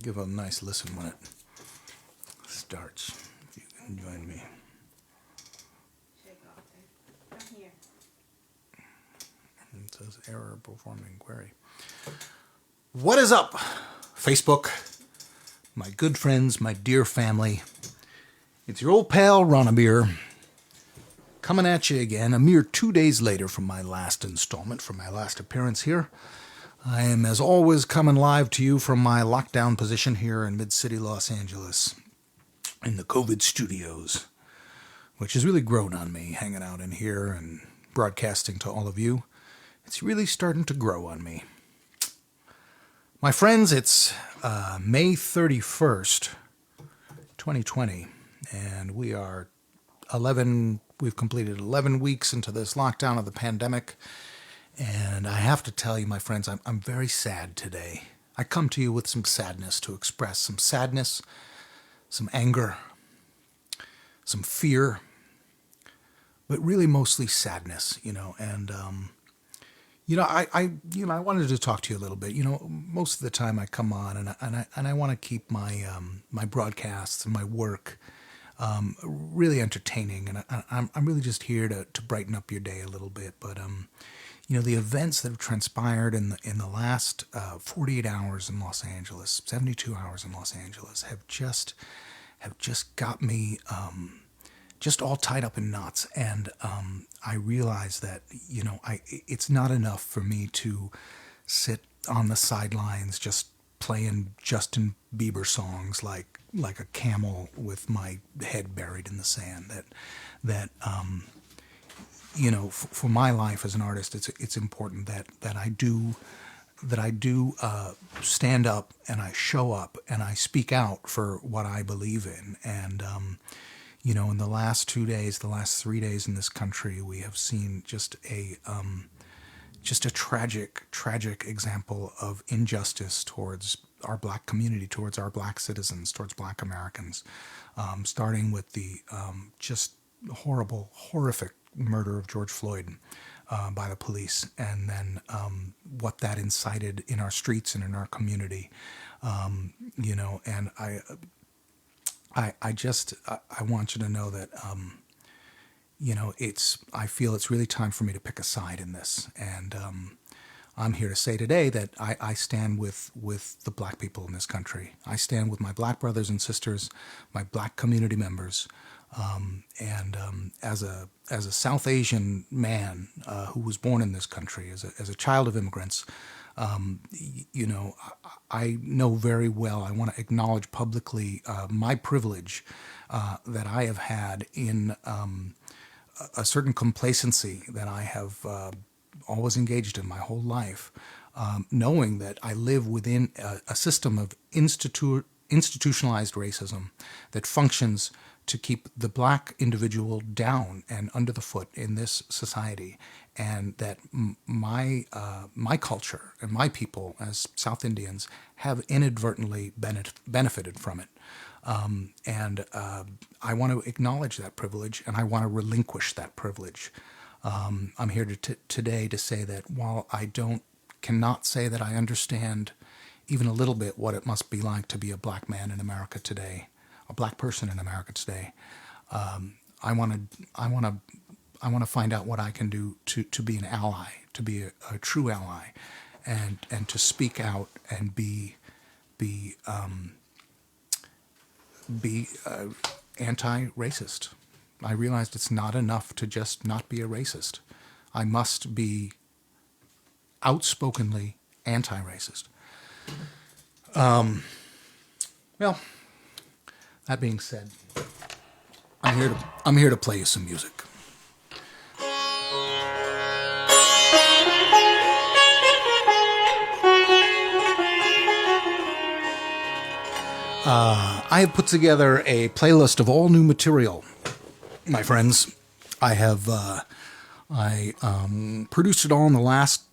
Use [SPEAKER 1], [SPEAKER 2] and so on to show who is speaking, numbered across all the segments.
[SPEAKER 1] give a nice listen when it starts. If you can join me.
[SPEAKER 2] I'm here.
[SPEAKER 1] It says error performing query. What is up, Facebook? My good friends, my dear family. It's your old pal, Ronabir, coming at you again a mere 2 days later from my last installment, from my last appearance here. I am, as always, coming live to you from my lockdown position here in Mid-City, Los Angeles, in the COVID studios, which has really grown on me, hanging out in here and broadcasting to all of you. It's really starting to grow on me. My friends, it's May 31st, 2020, and we've completed 11 weeks into this lockdown of the pandemic. And I have to tell you, my friends, I'm very sad today. I come to you with some sadness to express, some sadness, some anger, some fear, but really mostly sadness, and I wanted to talk to you a little bit. Most of the time I come on and I want to keep my my broadcasts and my work really entertaining, and I'm really just here to brighten up your day a little bit. But the events that have transpired in the last 48 hours in Los Angeles, 72 hours in Los Angeles, have just got me just all tied up in knots. And I realize that it's not enough for me to sit on the sidelines just playing Justin Bieber songs like a camel with my head buried in the sand. For my life as an artist, it's important that I do stand up and I show up and I speak out for what I believe in. And in the last 2 days, the last 3 days in this country, we have seen just a tragic example of injustice towards our black community, towards our black citizens, towards black Americans, starting with the just horrific murder of George Floyd by the police, and then what that incited in our streets and in our community. And I want you to know that I feel it's really time for me to pick a side in this, and I'm here to say today that I stand with the black people in this country. I stand with my black brothers and sisters, my black community members, and as a South Asian man who was born in this country, as a child of immigrants, I know very well. I want to acknowledge publicly my privilege that I have had in a certain complacency that I have always engaged in my whole life, knowing that I live within a system of institutionalized racism that functions to keep the black individual down and under the foot in this society, and that my culture and my people as South Indians have inadvertently benefited from it. And I want to acknowledge that privilege, and I want to relinquish that privilege. I'm here today to say that while I cannot say that I understand even a little bit what it must be like to be a black man in America today, a black person in America today, I want to find out what I can do to be an ally, to be a true ally, and to speak out and be anti-racist. I realized it's not enough to just not be a racist. I must be outspokenly anti-racist. Well, that being said, I'm here to play you some music. I have put together a playlist of all new material, my friends. I have produced it all in the last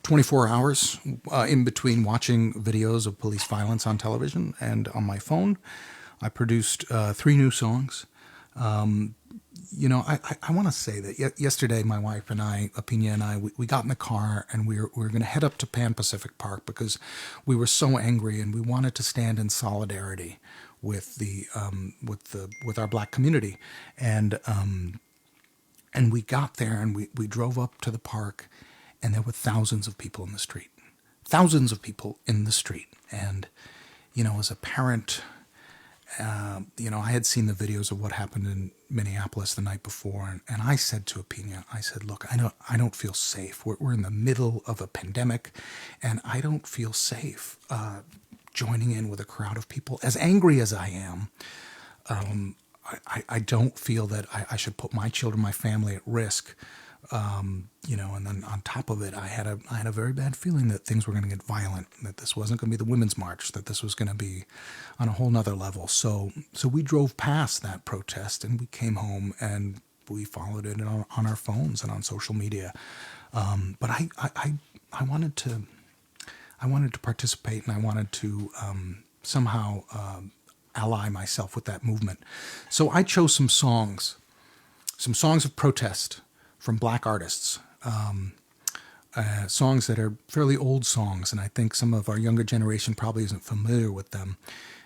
[SPEAKER 1] 24 hours, in between watching videos of police violence on television and on my phone. I produced 3 new songs. I want to say that yesterday, my wife and I, Apina and I, we got in the car and we were going to head up to Pan Pacific Park because we were so angry and we wanted to stand in solidarity with with our black community, and we got there and we drove up to the park, and there were thousands of people in the street, thousands of people in the street, and as a parent. I had seen the videos of what happened in Minneapolis the night before, and I said to Apina, I said, look, I don't feel safe. We're in the middle of a pandemic, and I don't feel safe joining in with a crowd of people. As angry as I am, I don't feel that I should put my children, my family at risk. And then on top of it, I had a very bad feeling that things were going to get violent, that this wasn't going to be the Women's March, that this was going to be on a whole nother level. So we drove past that protest and we came home and we followed it on our phones and on social media. But I wanted to participate, and I wanted to somehow ally myself with that movement. So I chose some songs of protest from black artists, songs that are fairly old songs, and I think some of our younger generation probably isn't familiar with them.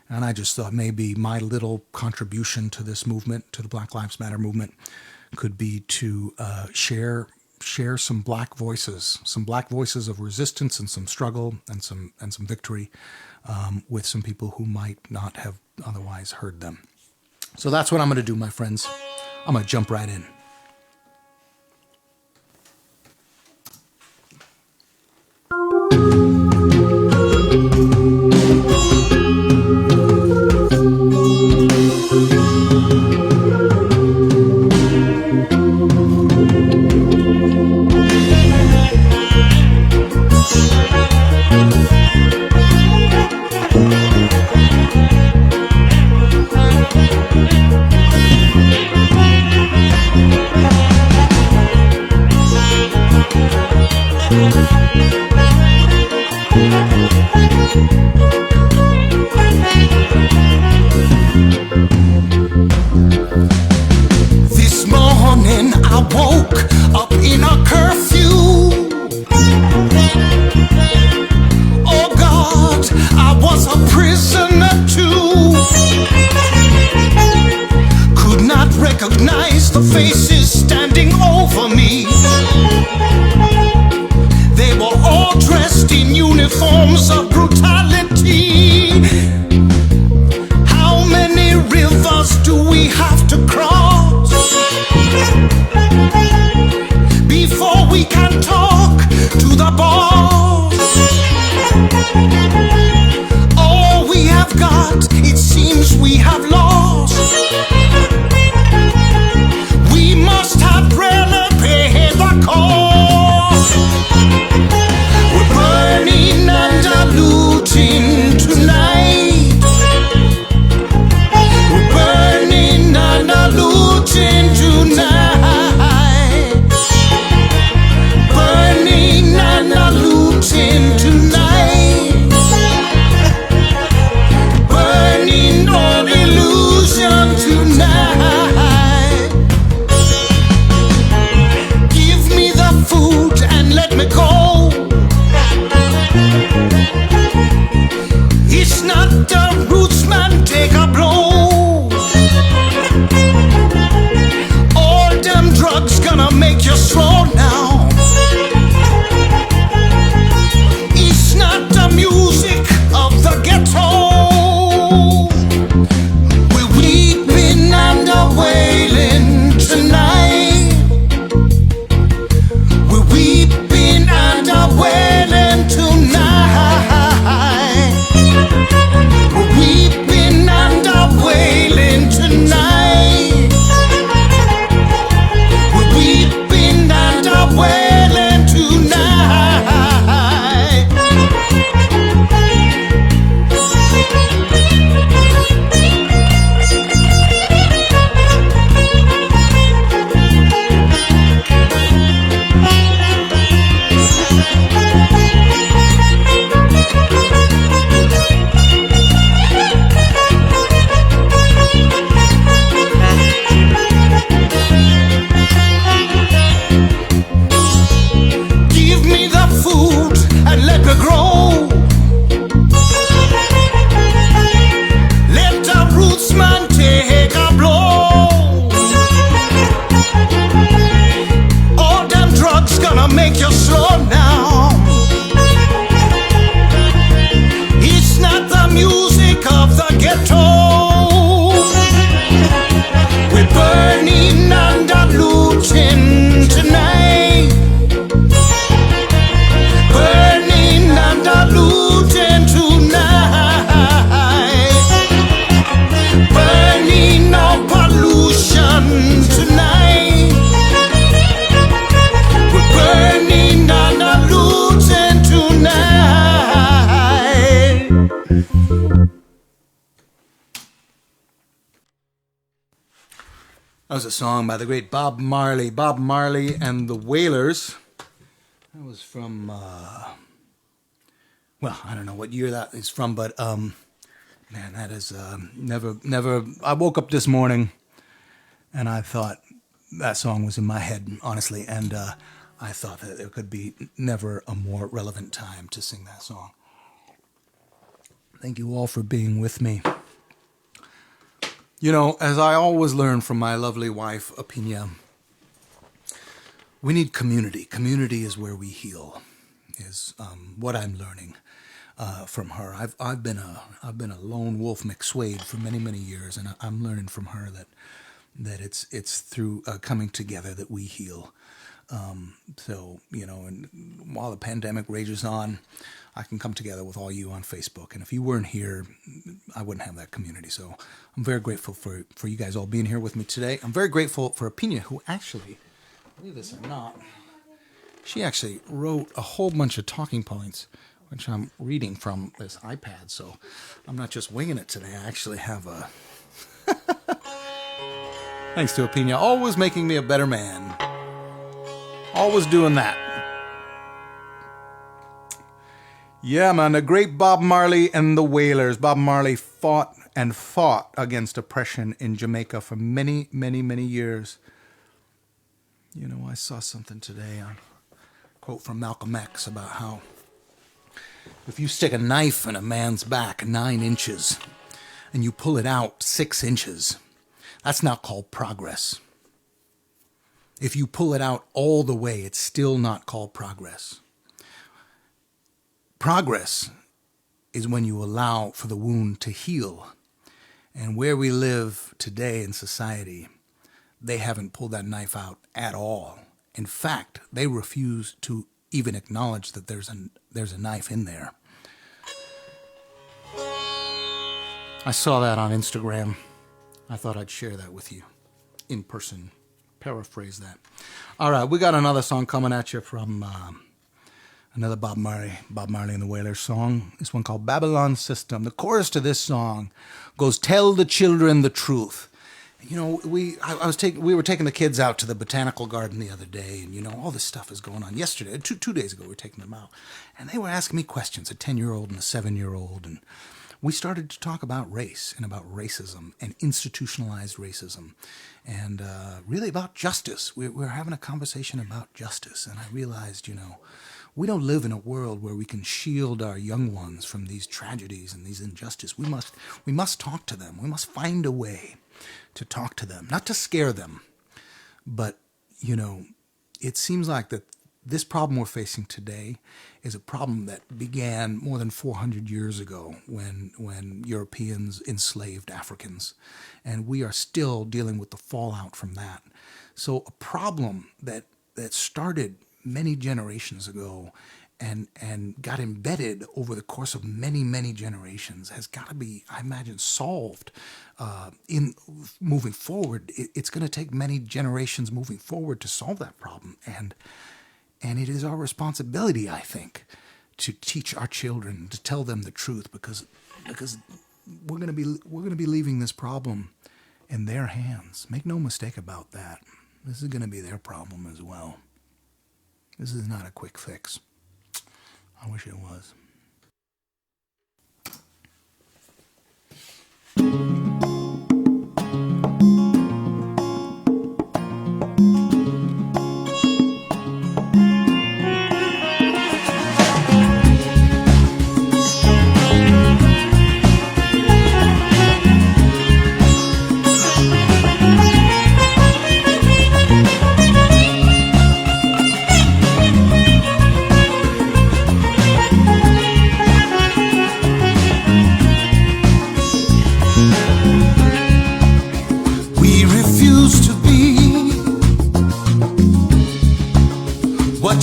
[SPEAKER 1] And I just thought maybe my little contribution to this movement, to the Black Lives Matter movement, could be to share some black voices of resistance and some struggle and some victory with some people who might not have otherwise heard them. So that's what I'm going to do, my friends. I'm going to jump right in.
[SPEAKER 2] This morning I woke up in a curfew. Oh God, I was a prisoner too. Could not recognize the faces standing over me. They were all dressed in uniforms of brutality. How many rivers do we have to cross before we can talk to the boss? All we have got, it seems we have lost. We must have really paid the cost. We're burning and looting tonight. We're burning and looting tonight. Burning and looting tonight. Burning all illusion tonight. Give me the food and let me go. It's not the roots, man, take a blow. All them drugs gonna make you slow now. It's not the music of the ghetto. We're weeping and wailing tonight. We're weeping and wailing tonight. We're weeping and music of the ghetto. We're burning under looting tonight. Burning under looting tonight. Burning on pollution tonight. We're burning under looting tonight.
[SPEAKER 1] That was a song by the great Bob Marley. Bob Marley and the Wailers. That was from, well, I don't know what year that is from, but, man, that is never. I woke up this morning and I thought that song was in my head, honestly, and I thought that there could be never a more relevant time to sing that song. Thank you all for being with me. You know, as I always learn from my lovely wife, Apina, we need community. Community is where we heal, is what I'm learning from her. I've been a lone wolf McSwade for many years, and I'm learning from her that it's through coming together that we heal. So, you know, and while the pandemic rages on, I can come together with all you on Facebook. And if you weren't here, I wouldn't have that community. So I'm very grateful for you guys all being here with me today. I'm very grateful for Apina, who actually, believe this or not, she actually wrote a whole bunch of talking points, which I'm reading from this iPad. So I'm not just winging it today. I actually have a... Thanks to Apina, always making me a better man. Always doing that. Yeah, man, the great Bob Marley and the Wailers. Bob Marley fought against oppression in Jamaica for many years. You know, I saw something today, a quote from Malcolm X about how if you stick a knife in a man's back 9 inches and you pull it out 6 inches, that's not called progress. If you pull it out all the way, it's still not called progress. Progress is when you allow for the wound to heal. And where we live today in society, they haven't pulled that knife out at all. In fact, they refuse to even acknowledge that there's a knife in there. I saw that on Instagram. I thought I'd share that with you in person. Paraphrase that. All right, we got another song coming at you from another Bob Marley and the Wailers song. This one called Babylon System. The chorus to this song goes, "Tell the children the truth." You know, we were taking the kids out to the botanical garden the other day, and you know, all this stuff is going on. Yesterday, two days ago, we were taking them out, and they were asking me questions, a 10-year-old and a 7-year-old, and we started to talk about race and about racism and institutionalized racism and really about justice. We're having a conversation about justice, and I realized, you know, we don't live in a world where we can shield our young ones from these tragedies and these injustices. We must talk to them. We must find a way to talk to them, not to scare them, but, you know, it seems like that this problem we're facing today is a problem that began more than 400 years ago when Europeans enslaved Africans, and we are still dealing with the fallout from that. So a problem that started many generations ago and got embedded over the course of many generations has got to be, I imagine, solved in moving forward. It's going to take many generations moving forward to solve that problem, and it is our responsibility, I think, to teach our children, to tell them the truth, because we're going to be leaving this problem in their hands. Make no mistake about that. This is going to be their problem as well. This is not a quick fix. I wish it was.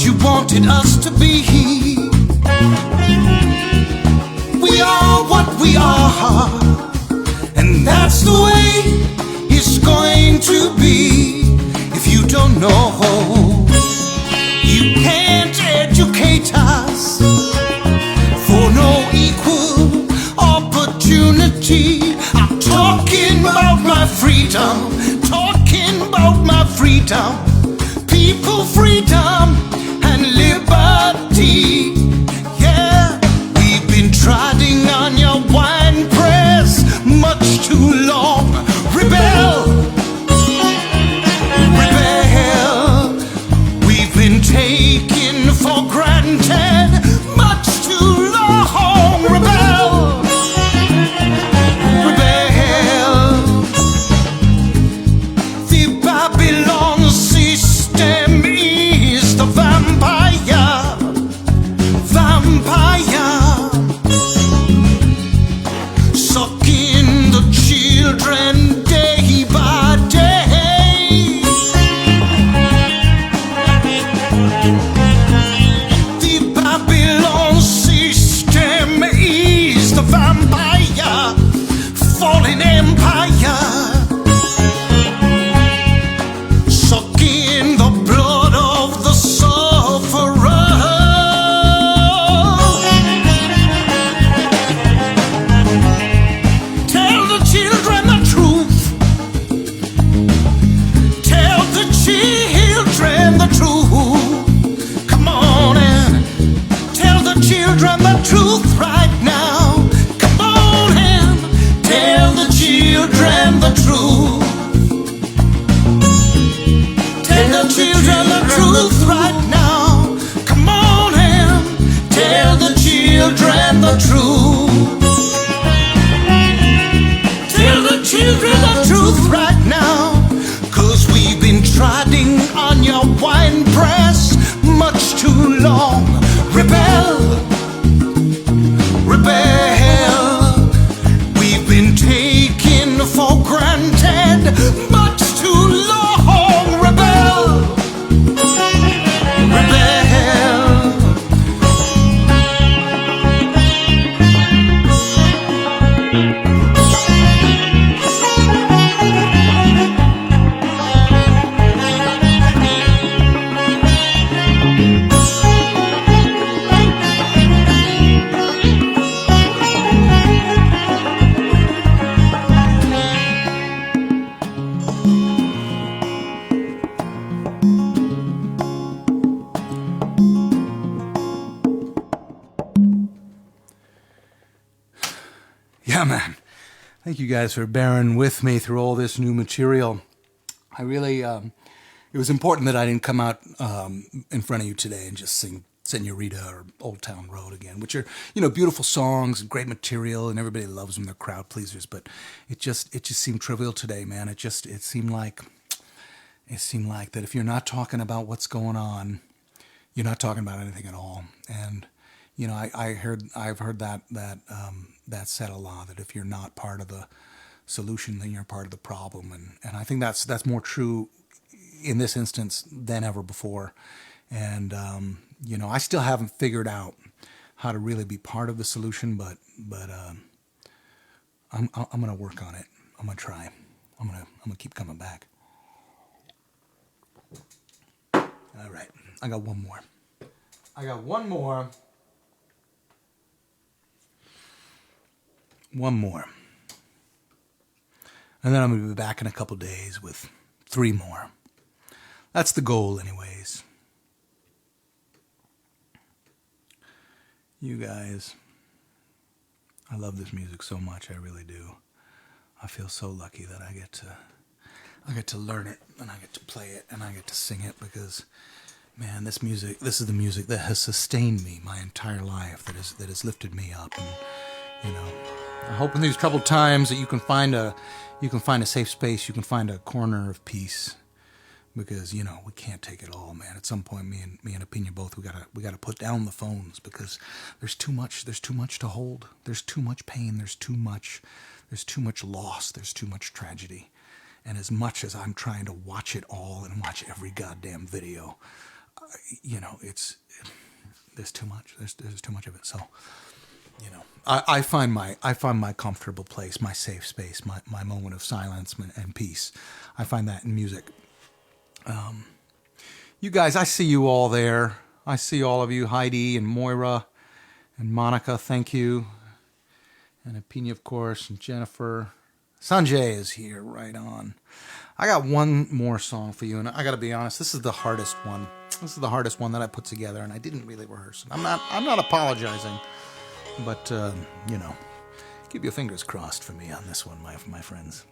[SPEAKER 2] you wanted us to be. We are what we are, and that's the way it's going to be. If you don't know, you can't educate us for no equal opportunity. I'm talking about my freedom, talking about my freedom, people freedom and liberty. Yeah, we've been trotting on your wine press much too long. Rebel, rebel. We've been taken for granted much too long. Rebel, rebel. The Babylon system is the vampire, vampire, sucking the children day by day. The Babylon system is the vampire, fallen empire, sucking the blood of the sufferer. Tell the children the truth. Tell the children the truth. Come on and tell the children the truth right now. Come on and tell the children the truth. Tell the children the truth right now. Come on and tell the children the truth. Tell the children the truth right now. 'Cause we've been trotting on your wine press much too long. Rebel, rebel. We've been taken for granted much too long. Rebel, rebel.
[SPEAKER 1] Yeah, man. Thank you guys for bearing with me through all this new material. I really, it was important that I didn't come out in front of you today and just sing Senorita or Old Town Road again, which are, beautiful songs and great material, and everybody loves them. They're crowd pleasers, but it just seemed trivial today, man. It seemed like that if you're not talking about what's going on, you're not talking about anything at all. And I've heard that said a lot, that if you're not part of the solution, then you're part of the problem. And I think that's more true in this instance than ever before. And I still haven't figured out how to really be part of the solution, but I'm gonna work on it. I'm gonna try. I'm gonna keep coming back. All right, I got one more. One more. And then I'm going to be back in a couple days with 3 more. That's the goal, anyways. You guys, I love this music so much. I really do. I feel so lucky that I get to learn it, and I get to play it, and I get to sing it, because, man, this is the music that has sustained me my entire life, that has lifted me up. And I hope in these troubled times that you can find a safe space, you can find a corner of peace, because we can't take it all, man. At some point, me and Opinion both, we gotta put down the phones, because there's too much to hold. There's too much pain. There's too much loss. There's too much tragedy. And as much as I'm trying to watch it all and watch every goddamn video, it's there's too much. There's too much of it. So, I find my comfortable place, my safe space, my moment of silence and peace. I find that in music. You guys, I see you all there. I see all of you, Heidi and Moira and Monica. Thank you, and Apina, of course, and Jennifer. Sanjay is here, right on. I got one more song for you, and I got to be honest, this is the hardest one. This is the hardest one that I put together, and I didn't really rehearse it. I'm not apologizing, but keep your fingers crossed for me on this one, my friends.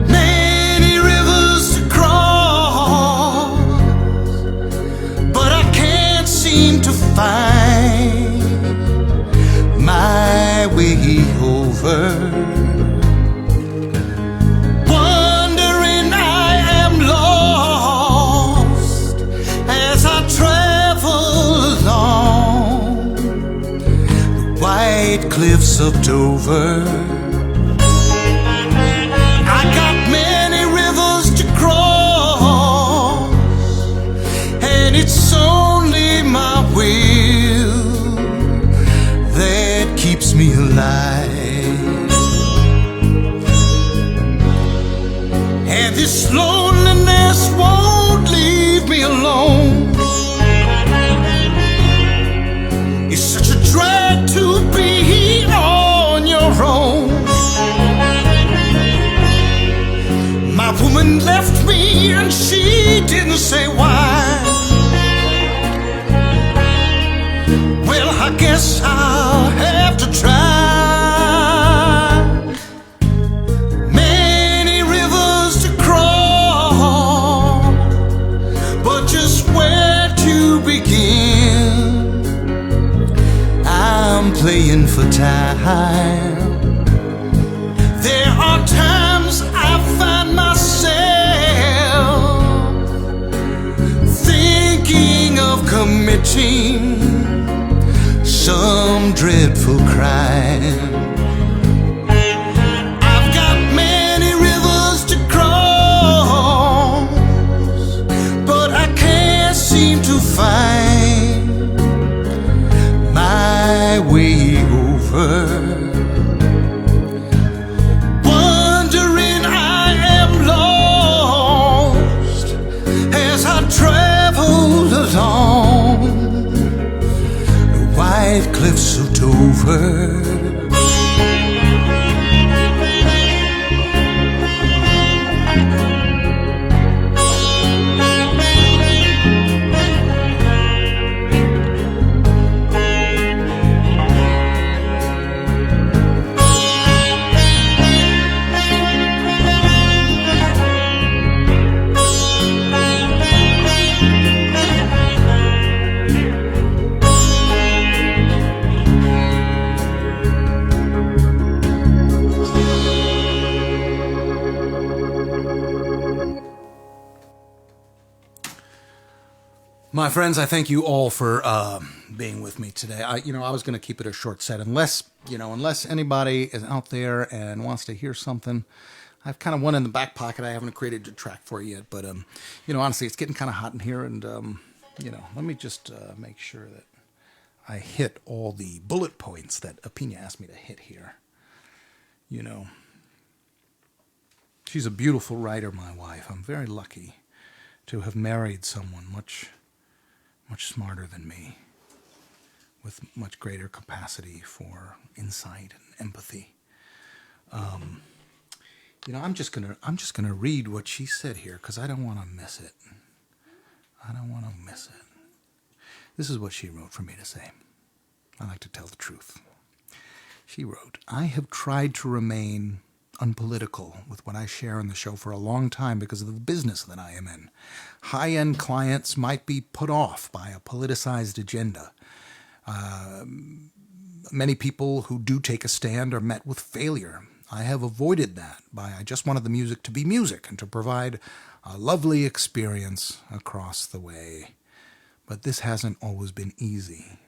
[SPEAKER 2] Many rivers to cross, but I can't seem to find my way over. Wondering I am lost as I travel along the white cliffs of Dover. I got many rivers to cross, and it's only my will that keeps me alive. And this loneliness won't leave me alone. It's such a drag to be on your own. My woman left me and she didn't say why. Well, I guess I'll have to try. Many rivers to cross, but just where to begin? I'm playing for time. There are times I find myself thinking of committing some dreadful crime. I've got many rivers to cross, but I can't seem to find my way over. Wondering I am lost as I travel along the white cliffs of Dover.
[SPEAKER 1] My friends, I thank you all for being with me today. I was going to keep it a short set, unless anybody is out there and wants to hear something. I've kind of one in the back pocket. I haven't created a track for it yet, but honestly, it's getting kind of hot in here, and let me just make sure that I hit all the bullet points that Apina asked me to hit here. She's a beautiful writer, my wife. I'm very lucky to have married someone much smarter than me, with much greater capacity for insight and empathy. I'm just gonna read what she said here because I don't want to miss it. I don't want to miss it. This is what she wrote for me to say. I like to tell the truth. She wrote, I have tried to remain unpolitical with what I share on the show for a long time because of the business that I am in. High-end clients might be put off by a politicized agenda. Many people who do take a stand are met with failure. I have avoided that by I just wanted the music to be music and to provide a lovely experience across the way. But this hasn't always been easy.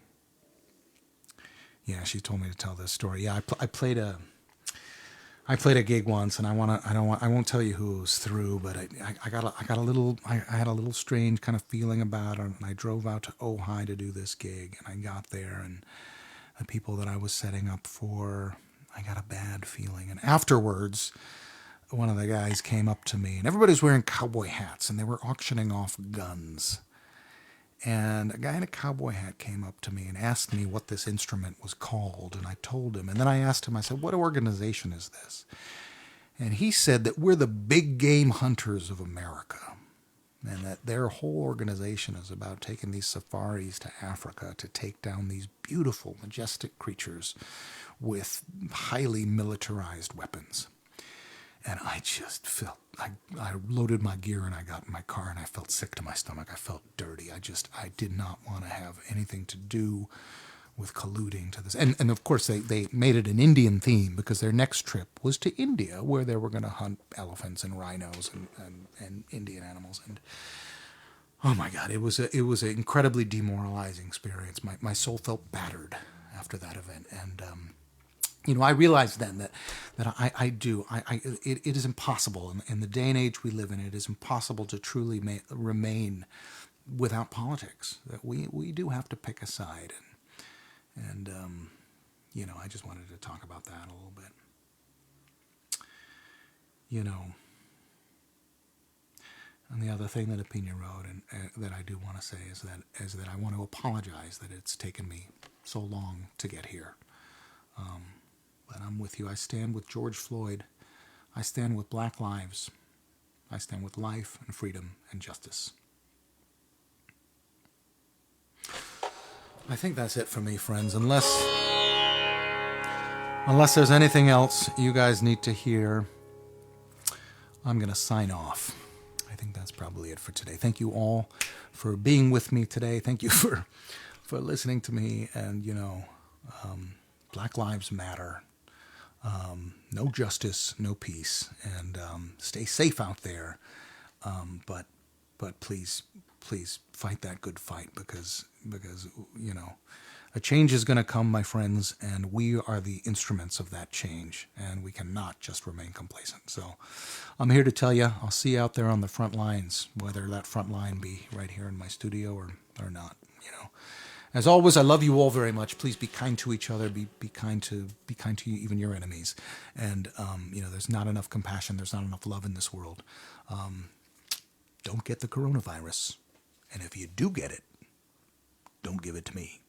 [SPEAKER 1] Yeah, she told me to tell this story. Yeah, I played a gig once, and I won't tell you who it was through, but I had a little strange kind of feeling about it, and I drove out to Ojai to do this gig, and I got there, and the people that I was setting up for, I got a bad feeling, and afterwards, one of the guys came up to me, and everybody was wearing cowboy hats, and they were auctioning off guns. And a guy in a cowboy hat came up to me and asked me what this instrument was called, and I told him. And then I asked him, I said, what organization is this? And he said that we're the big game hunters of America, and that their whole organization is about taking these safaris to Africa to take down these beautiful, majestic creatures with highly militarized weapons. And I just felt, I loaded my gear and I got in my car and I felt sick to my stomach. I felt dirty. I did not want to have anything to do with colluding to this. And of course, they made it an Indian theme because their next trip was to India, where they were going to hunt elephants and rhinos and Indian animals. And oh my God, it was an incredibly demoralizing experience. My soul felt battered after that event. And, I realized then that it is impossible in the day and age we live in. It is impossible to truly remain without politics. That we do have to pick a side, and I just wanted to talk about that a little bit. And the other thing that Opinion wrote, and that I do want to say is that I want to apologize that it's taken me so long to get here. But I'm with you. I stand with George Floyd. I stand with Black lives. I stand with life and freedom and justice. I think that's it for me, friends. Unless there's anything else you guys need to hear, I'm going to sign off. I think that's probably it for today. Thank you all for being with me today. Thank you for listening to me. And, Black Lives Matter. No justice, no peace, and stay safe out there. But please fight that good fight because a change is going to come, my friends, and we are the instruments of that change, and we cannot just remain complacent. So I'm here to tell you, I'll see you out there on the front lines, whether that front line be right here in my studio or not. As always, I love you all very much. Please be kind to each other. Be kind to even your enemies. And there's not enough compassion. There's not enough love in this world. Don't get the coronavirus. And if you do get it, don't give it to me.